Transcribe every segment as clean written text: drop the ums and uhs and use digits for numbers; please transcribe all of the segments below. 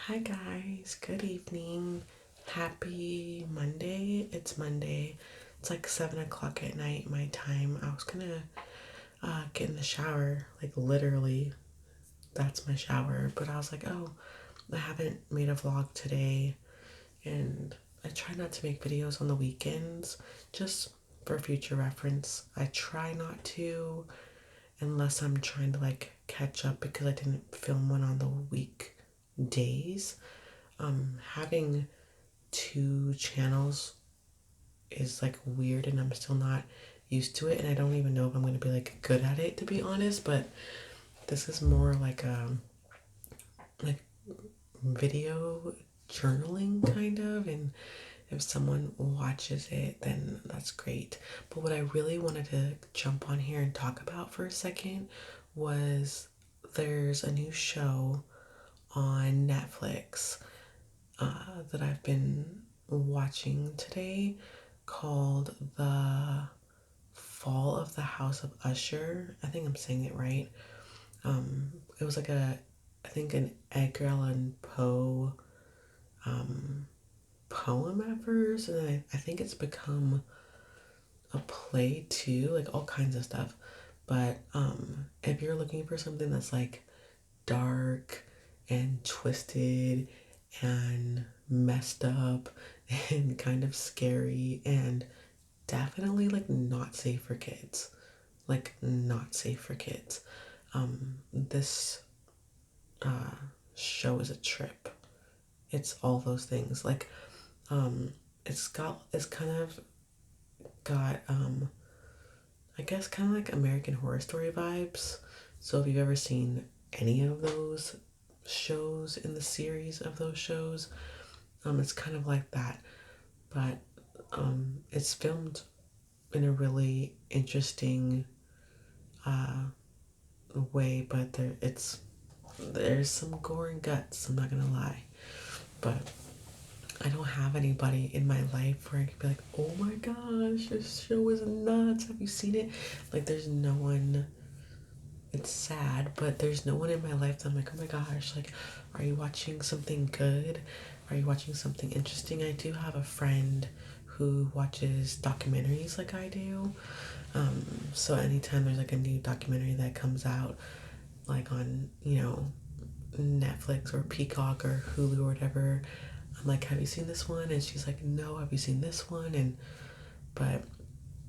Hi guys, good evening. Happy Monday. It's Monday. It's like 7 o'clock at night my time. I was gonna get in the shower, like literally, that's my shower. But I was like, oh, I haven't made a vlog today, and I try not to make videos on the weekends, just for future reference. I try not to unless I'm trying to like catch up because I didn't film one on the weekdays. Having two channels is like weird and I'm still not used to it, and I don't even know if I'm going to be like good at it, to be honest. But this is more like video journaling kind of, and if someone watches it then that's great. But what I really wanted to jump on here and talk about for a second was there's a new show on Netflix that I've been watching today called The Fall of the House of Usher. I think I'm saying it right. It was like I think an Edgar Allan Poe um, poem at first, and then I think it's become a play too, like all kinds of stuff. But if you're looking for something that's like dark and twisted and messed up and kind of scary and definitely like not safe for kids. Like not safe for kids. This uh show is a trip. It's all those things. Like um it's kind of got I guess kind of like American Horror Story vibes. So if you've ever seen any of those shows in the series of those shows, it's kind of like that. But it's filmed in a really interesting uh, way, but there's some gore and guts. I'm not gonna lie, but I don't have anybody in my life where I could be like, oh my gosh, this show is nuts. Have you seen it? Like, there's no one. It's sad, but there's no one in my life that I'm like, oh my gosh, like, are you watching something good? Are you watching something interesting? I do have a friend who watches documentaries like I do. So anytime there's like a new documentary that comes out, like on, Netflix or Peacock or Hulu or whatever, I'm like, have you seen this one? And she's like, no, have you seen this one? But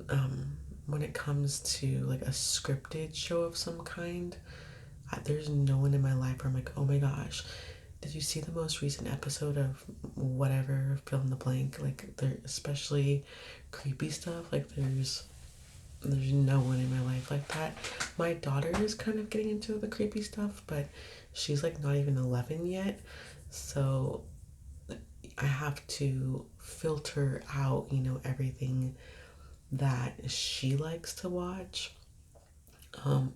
um, when it comes to like a scripted show of some kind, there's no one in my life where I'm like, oh my gosh, did you see the most recent episode of whatever, fill in the blank? Like, there, especially creepy stuff. Like, there's no one in my life like that. My daughter is kind of getting into the creepy stuff, but she's like not even 11 yet. So I have to filter out, everything that she likes to watch,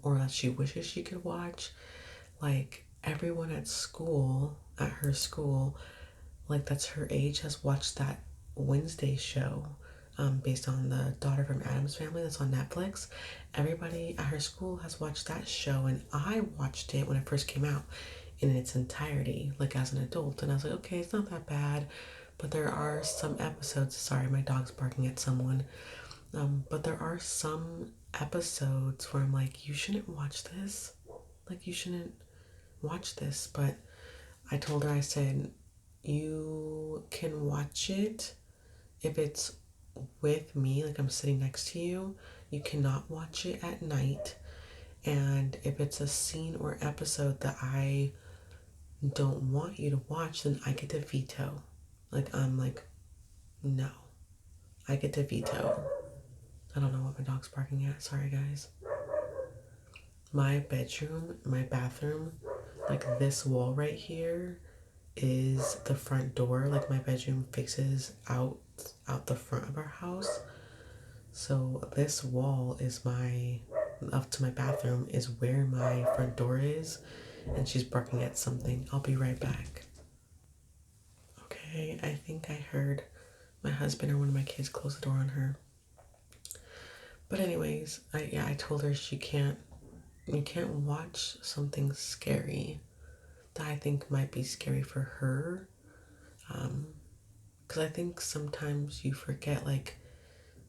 or that she wishes she could watch. Like everyone at her school, like that's her age, has watched that Wednesday show, based on the Daughter from Addams Family that's on Netflix. Everybody at her school has watched that show, and I watched it when it first came out in its entirety, like as an adult. And I was like, okay, it's not that bad. But there are some episodes. Sorry, my dog's barking at someone. But there are some episodes where I'm like, you shouldn't watch this. Like, you shouldn't watch this. But I told her, I said, you can watch it if it's with me, like I'm sitting next to you. You cannot watch it at night. And if it's a scene or episode that I don't want you to watch, then I get to veto. Like, I'm like, no, I get to veto. I don't know what my dog's barking at. Sorry, guys. My bedroom, my bathroom, like this wall right here is the front door. Like my bedroom faces out the front of our house. So this wall is my up to my bathroom is where my front door is, and she's barking at something. I'll be right back. Okay, I think I heard my husband or one of my kids close the door on her. But anyways, I told her she can't you can't watch something scary that I think might be scary for her. Because I think sometimes you forget, like,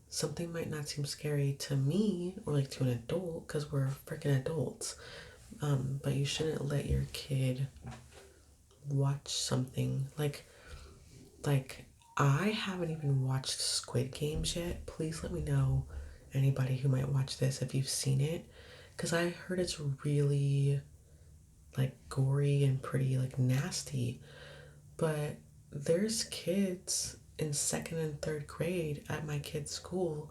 something might not seem scary to me or like to an adult because we're freaking adults. But you shouldn't let your kid watch something like I haven't even watched Squid Games yet. Please let me know, anybody who might watch this, if you've seen it, because I heard it's really like gory and pretty like nasty. But there's kids in second and third grade at my kid's school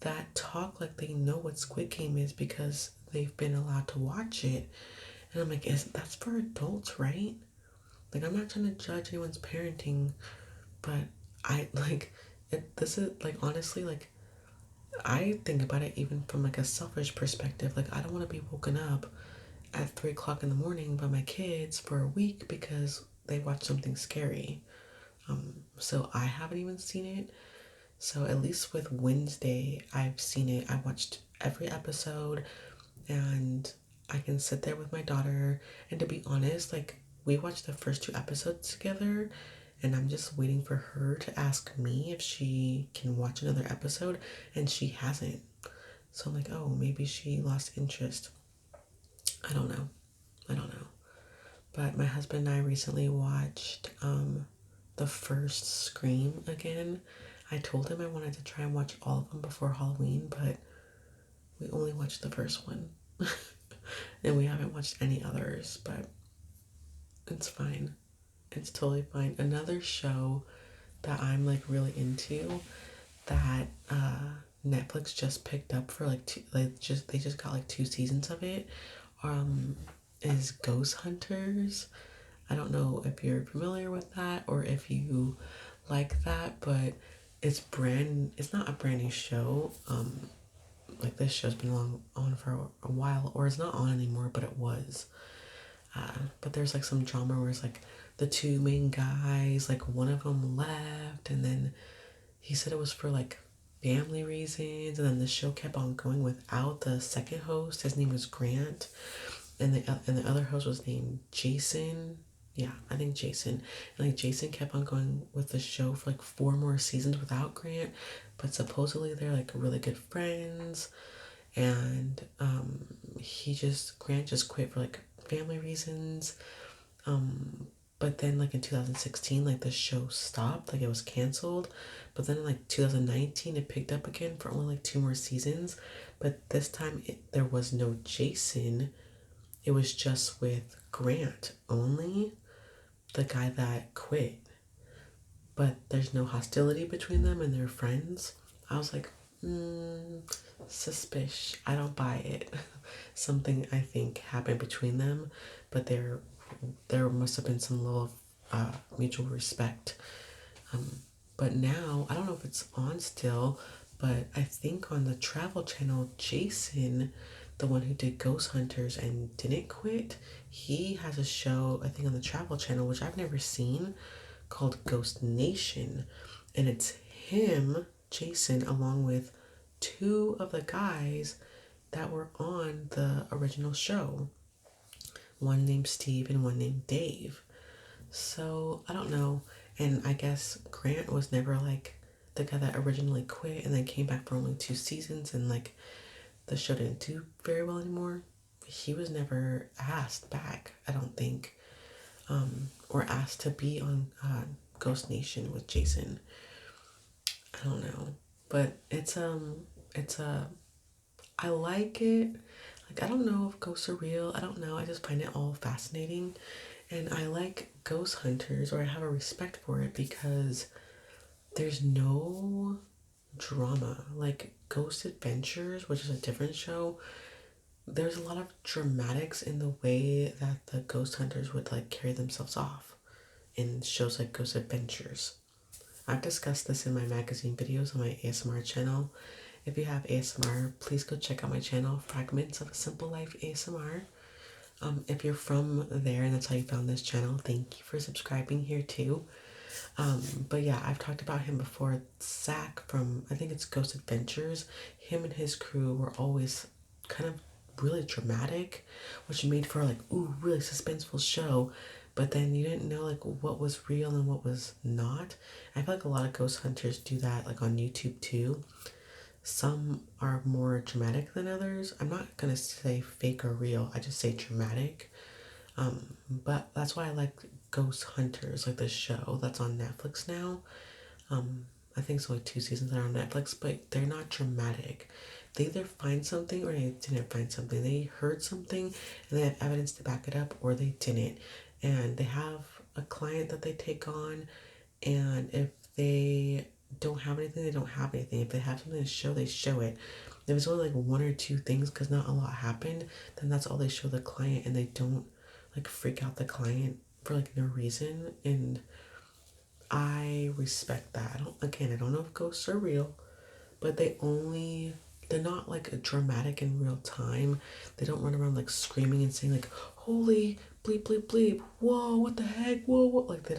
that talk like they know what Squid Game is because they've been allowed to watch it. And I'm like, is that's for adults, right? Like, I'm not trying to judge anyone's parenting, but I like it. This is like, honestly, like, I think about it even from like a selfish perspective. Like, I don't want to be woken up at 3 o'clock in the morning by my kids for a week because they watched something scary. So I haven't even seen it. So at least with Wednesday, I've seen it. I watched every episode, and I can sit there with my daughter. And to be honest, like, we watched the first 2 episodes together, and I'm just waiting for her to ask me if she can watch another episode, and she hasn't. So I'm like, oh, maybe she lost interest. I don't know. I don't know. But my husband and I recently watched the first Scream again. I told him I wanted to try and watch all of them before Halloween, but we only watched the first one. And we haven't watched any others, but it's fine. It's totally fine. Another show that I'm like really into that Netflix just picked up for like they just got like 2 seasons of it um is Ghost Hunters. I don't know if you're familiar with that or if you like that, but it's not a brand new show. Like, this show's been on for a while, or it's not on anymore, but it was. But there's like some drama where it's like the two main guys, like one of them left, and then he said it was for like family reasons, and then the show kept on going without the second host. His name was Grant, and the other host was named Jason. Yeah, I think Jason. And like Jason kept on going with the show for like 4 more seasons without Grant, but supposedly they're like really good friends. And Grant just quit for like family reasons. But then like in 2016, like the show stopped, like it was canceled. But then in like 2019, it picked up again for only like 2 more seasons. But this time there was no Jason. It was just with Grant only, the guy that quit. But there's no hostility between them and they're friends. I was like, suspicious. I don't buy it. Something I think happened between them, but there must have been some level of mutual respect. But now I don't know if it's on still, but I think on the Travel Channel, Jason, the one who did Ghost Hunters and didn't quit, he has a show I think on the Travel Channel which I've never seen called Ghost Nation, and it's him, Jason, along with two of the guys that were on the original show. One named Steve and one named Dave. So I don't know. And I guess Grant was never like the guy that originally quit and then came back for only 2 seasons, and like the show didn't do very well anymore. He was never asked back, I don't think, or asked to be on Ghost Nation with Jason. I don't know, but it's a I like it. Like, I don't know if ghosts are real. I don't know. I just find it all fascinating. And I like Ghost Hunters, or I have a respect for it because there's no drama. Like Ghost Adventures, which is a different show, there's a lot of dramatics in the way that the ghost hunters would like carry themselves off in shows like Ghost Adventures. I've discussed this in my magazine videos on my ASMR channel. If you have ASMR, please go check out my channel, Fragments of a Simple Life ASMR. If you're from there and that's how you found this channel, thank you for subscribing here too. But yeah, I've talked about him before. Zach from, I think it's Ghost Adventures, him and his crew were always kind of really dramatic, which made for like, ooh, really suspenseful show. But then you didn't know like what was real and what was not. I feel like a lot of ghost hunters do that like on YouTube too. Some are more dramatic than others. I'm not gonna say fake or real, I just say dramatic. But that's why I like Ghost Hunters, like the show that's on Netflix now. Um, I think it's only 2 seasons that are on Netflix, but they're not dramatic. They either find something or they didn't find something. They heard something and they have evidence to back it up, or they didn't. And they have a client that they take on, and if they don't have anything, they don't have anything. If they have something to show, they show it. If it's only like one or two things because not a lot happened, then that's all they show the client, and they don't like freak out the client for like no reason. And I respect that. I don't know if ghosts are real, but they're not like a dramatic in real time. They don't run around like screaming and saying like, holy bleep bleep bleep, whoa, what the heck, whoa, what, like they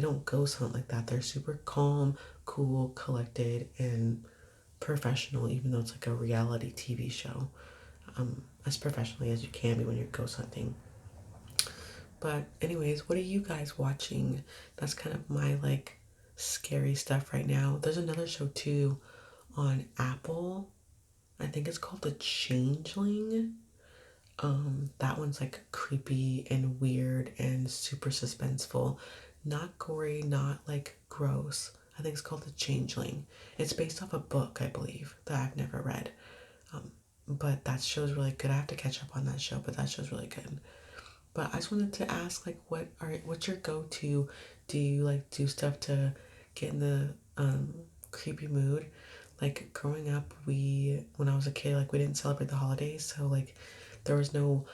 don't ghost hunt like that. They're super calm, cool, collected, and professional, even though it's like a reality TV show. As professionally as you can be when you're ghost hunting. But anyways, what are you guys watching? That's kind of my like scary stuff right now. There's another show too on Apple. I think it's called The Changeling. That one's like creepy and weird and super suspenseful. Not gory, not like gross. I think it's called The Changeling. It's based off a book, I believe, that I've never read. Um, but that show's really good. I have to catch up on that show, but that show's really good. But I just wanted to ask, like, what's your go-to? Do you like do stuff to get in the creepy mood? Like growing up, when I was a kid, like we didn't celebrate the holidays, so like there was no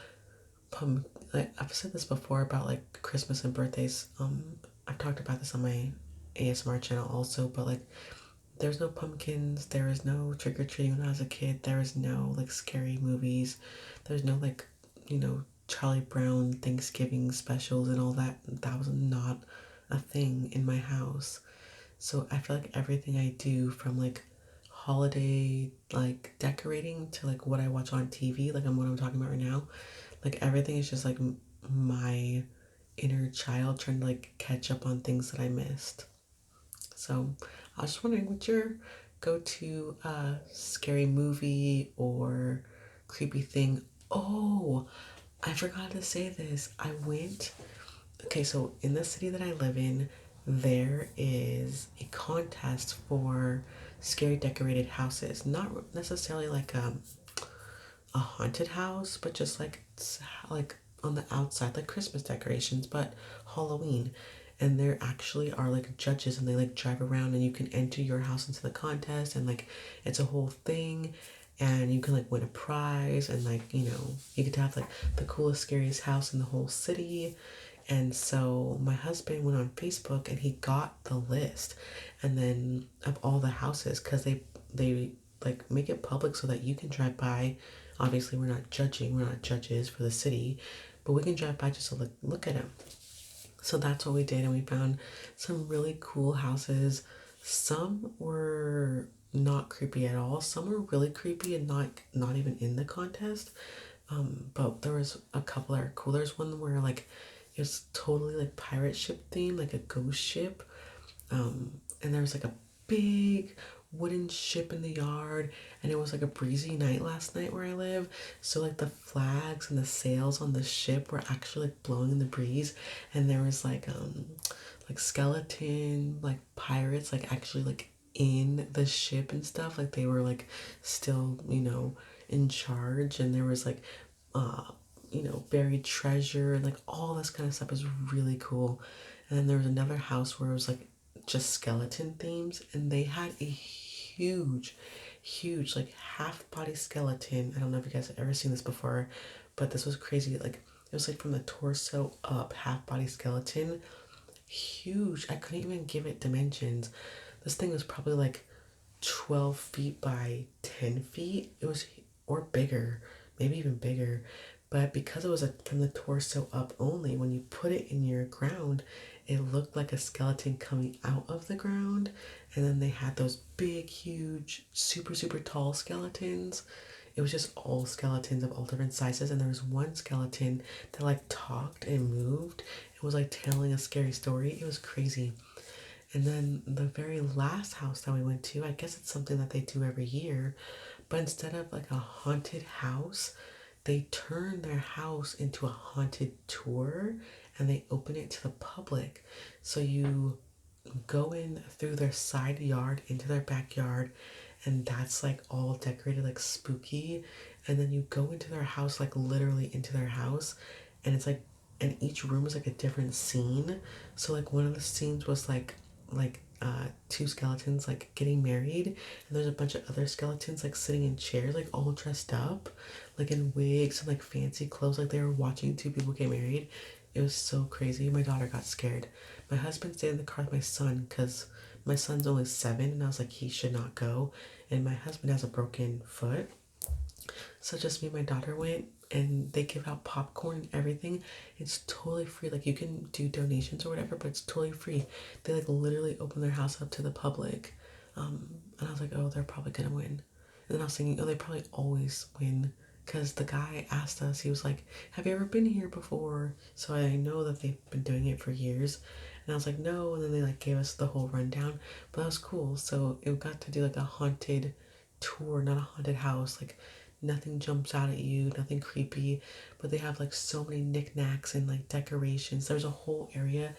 like I've said this before about like Christmas and birthdays. I've talked about this on my ASMR channel also, but like there's no pumpkins, there was no trick or treating when I was a kid, there was no like scary movies, there's no like, Charlie Brown Thanksgiving specials and all that. That was not a thing in my house. So I feel like everything I do from like holiday like decorating to like what I watch on TV, like what I'm talking about right now, like everything is just like my inner child trying to like catch up on things that I missed. So I was just wondering, what's your go-to scary movie or creepy thing? Oh, I forgot to say this. Okay, so in the city that I live in, there is a contest for scary decorated houses. Not necessarily like a haunted house, but just like on the outside, like Christmas decorations, but Halloween. And there actually are like judges, and they like drive around, and you can enter your house into the contest, and like it's a whole thing, and you can like win a prize, and like you get to have like the coolest, scariest house in the whole city. And so my husband went on Facebook and he got the list, and then of all the houses, because they like make it public so that you can drive by. Obviously, we're not judges for the city, but we can drive by just to look at them. So that's what we did, and we found some really cool houses. Some were not creepy at all. Some were really creepy and not even in the contest. But there was a couple that are cool. There's one where like it was totally like pirate ship theme, like a ghost ship. And there was like a big wooden ship in the yard, and it was like a breezy night last night where I live. So like the flags and the sails on the ship were actually like blowing in the breeze, and there was like skeleton like pirates like actually like in the ship and stuff, like they were like still in charge, and there was like uh buried treasure and like all this kind of stuff is really cool. And then there was another house where it was like just skeleton themes, and they had a huge like half body skeleton. I don't know if you guys have ever seen this before, but this was crazy. Like it was like from the torso up, half body skeleton, huge. I couldn't even give it dimensions. This thing was probably like 12 feet by 10 feet. It was, or bigger, maybe even bigger. But because it was from the torso up only, when you put it in your ground, it looked like a skeleton coming out of the ground. And then they had those big, huge, super, super tall skeletons. it was just all skeletons of all different sizes, and there was one skeleton that like talked and moved. It was like telling a scary story. It was crazy. And then the very last house that we went to, I guess it's something that they do every year, but instead of like a haunted house, they turn their house into a haunted tour and they open it to the public. So you go in through their side yard into their backyard, and that's like all decorated like spooky. And then you go into their house, like literally into their house, and it's like, and each room is like a different scene. So like one of the scenes was two skeletons like getting married, and there's a bunch of other skeletons like sitting in chairs, like all dressed up like in wigs and like fancy clothes, like they were watching two people get married. It was so crazy. My daughter got scared. My husband stayed in the car with my son because my son's only 7, and I was like, he should not go. And my husband has a broken foot. So just me and my daughter went, and they give out popcorn and everything. It's totally free. Like you can do donations or whatever, but it's totally free. They like literally open their house up to the public. And I was like, oh, they're probably gonna win. And then I was thinking, oh, they probably always win. Because the guy asked us, he was like, have you ever been here before? So I know that they've been doing it for years. And I was like, no. And then they like gave us the whole rundown. But that was cool. So it got to do like a haunted tour, not a haunted house. Like nothing jumps out at you, nothing creepy. But they have like so many knickknacks and like decorations. There's a whole area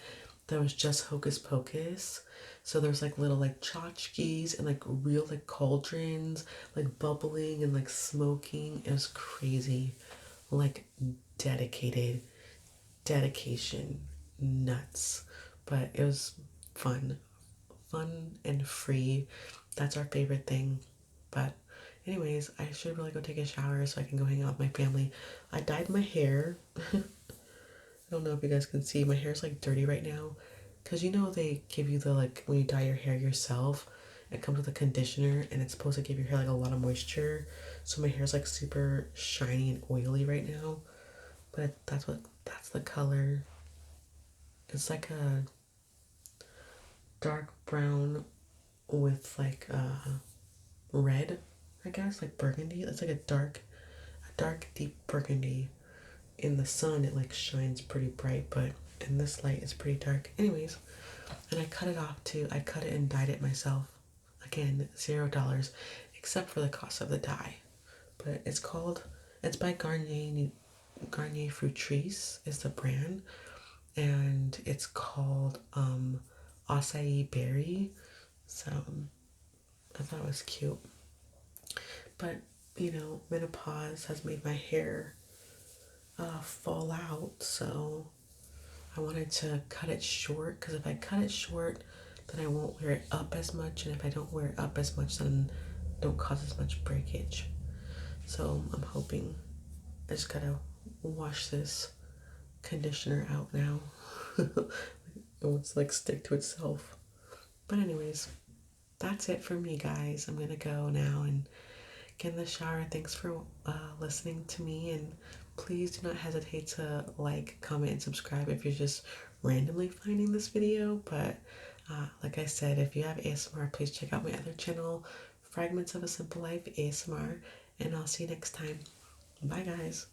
that was just hocus pocus. So there's like little like tchotchkes and like real like cauldrons, like bubbling and like smoking. It was crazy. Like dedicated, dedication, nuts. But it was fun, fun and free. That's our favorite thing. But anyways, I should really go take a shower so I can go hang out with my family. I dyed my hair. I don't know if you guys can see. My hair's like dirty right now. Because you know they give you the like when you dye your hair yourself, it comes with a conditioner and it's supposed to give your hair like a lot of moisture. So my hair's like super shiny and oily right now. But that's the color. It's like a dark brown with like red, I guess, like burgundy. It's like a dark deep burgundy. In the sun it like shines pretty bright, but in this light it's pretty dark. Anyways, and I cut it off too. I cut it and dyed it myself. Again, $0 except for the cost of the dye. But it's by Garnier Fructis is the brand, and it's called acai berry. So I thought it was cute. But you know, menopause has made my hair fall out, so I wanted to cut it short, because if I cut it short, then I won't wear it up as much, and if I don't wear it up as much, then don't cause as much breakage. So I'm hoping I just gotta wash this conditioner out now. It wants to like stick to itself. But anyways, that's it for me, guys. I'm gonna go now and get in the shower. Thanks for listening to me, and please do not hesitate to like, comment, and subscribe if you're just randomly finding this video. But like I said, if you have ASMR, please check out my other channel, Fragments of a Simple Life ASMR, and I'll see you next time. Bye, guys.